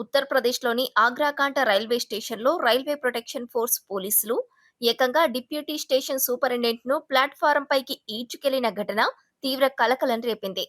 ఉత్తరప్రదేశ్లోని ఆగ్రాకాంట రైల్వే స్టేషన్లో railway protection force పోలీసులు ఏకంగా డిప్యూటీ స్టేషన్ సూపరింటెండెంట్ ను ప్లాట్ఫారం పైకి ఈడ్చుకెళ్లిన ఘటన తీవ్ర కలకలం రేపింది.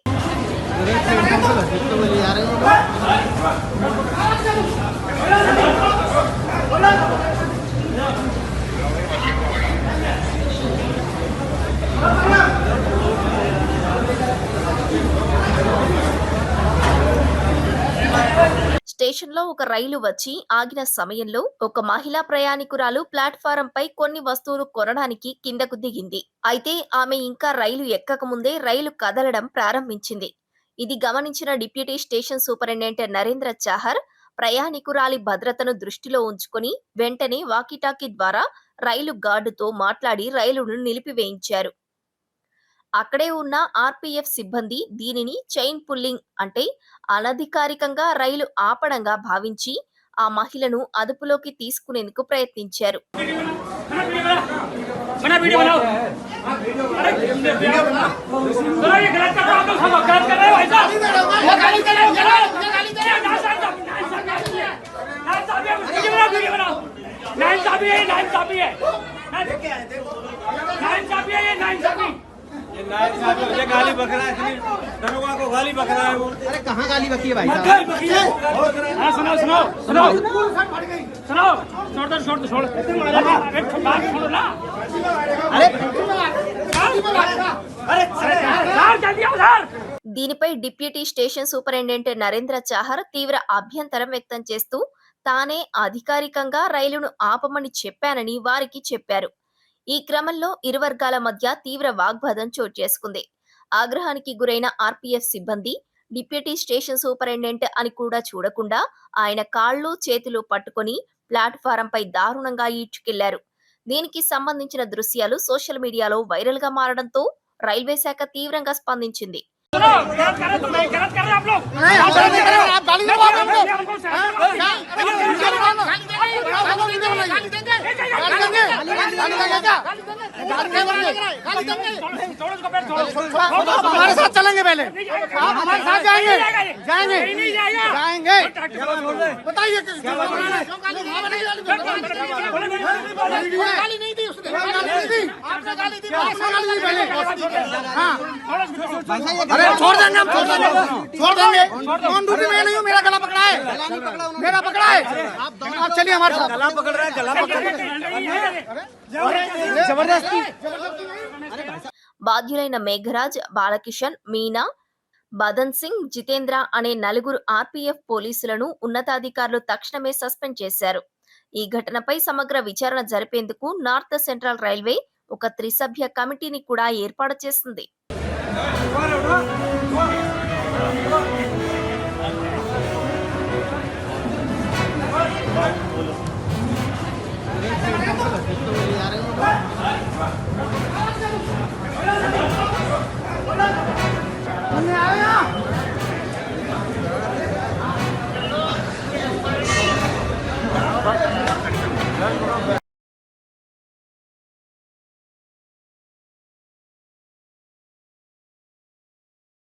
స్టేషన్లో ఒక రైలు వచ్చి ఆగిన సమయంలో ఒక మహిళా ప్రయాణికురాలు ప్లాట్ఫారం పై కొన్ని వస్తువులు కొనడానికి కిందకు దిగింది. అయితే ఆమె ఇంకా రైలు ఎక్కకముందే రైలు కదలడం ప్రారంభించింది. ఇది గమనించిన deputy station superintendent Narendra Chahar ప్రయాణికురాలి భద్రతను దృష్టిలో ఉంచుకొని వెంటనే వాకీటాకీ ద్వారా రైలు గార్డుతో మాట్లాడి రైలును నిలిపివేయించారు. అక్కడే ఉన్న ఆర్పీఎఫ్ సిబ్బంది దీనిని చైన్ పుల్లింగ్ అంటే అనధికారికంగా రైలు ఆపడంగా భావించి ఆ మహిళను అదుపులోకి తీసుకునేందుకు ప్రయత్నించారు. ये गाली बक रहा है, दरोगा को गाली बक रहा है वो। अरे कहाँ गाली बकी है भाई साहब? हाँ सुनो सुनो सुनो सुनो छोड़ बात छोड़ो ना। దీనిపై deputy station superintendent Narendra Chahar తీవ్ర అభ్యంతరం వ్యక్తం చేస్తూ తానే అధికారికంగా రైలును ఆపమని చెప్పానని వారికి చెప్పారు. ఈ క్రమంలో ఇరు వర్గాల మధ్య తీవ్ర వాగ్వాదం చోటు చేసుకుంది. ఆగ్రహానికి గురైన ఆర్పీఎఫ్ సిబ్బంది డిప్యూటీ స్టేషన్ సూపరింటెండెంట్ అని కూడా చూడకుండా ఆయన కాళ్ళు చేతులు పట్టుకొని ప్లాట్ఫారంపై దారుణంగా ఈడ్చుకెళ్లారు. దీనికి సంబంధించిన దృశ్యాలు సోషల్ మీడియాలో వైరల్ గా మారడంతో రైల్వే శాఖ తీవ్రంగా స్పందించింది. हमारे साथ चलेंगे, पहले आप हमारे साथ जाएंगे जाएंगे जाएंगे बताइए अरे छोड़ देंगे, हम छोड़ देंगे। कौन ड्यूटी में नहीं हूँ, मेरा गला पकड़ा है, मेरा पकड़ा है। आप चलिए हमारे साथ। गला पकड़ रहा है, गला पकड़ जबरदस्ती। బాధ్యులైన మేఘరాజ్, బాలకిషన్, మీనా, బదన్ సింగ్, జితేంద్ర అనే నలుగురు ఆర్పీఎఫ్ పోలీసులను ఉన్నతాధికారులు తక్షణమే సస్పెండ్ చేశారు. ఈ ఘటనపై సమగ్ర విచారణ జరిపేందుకు నార్త్ సెంట్రల్ రైల్వే ఒక త్రిసభ్య కమిటీని కూడా ఏర్పాటు చేసింది.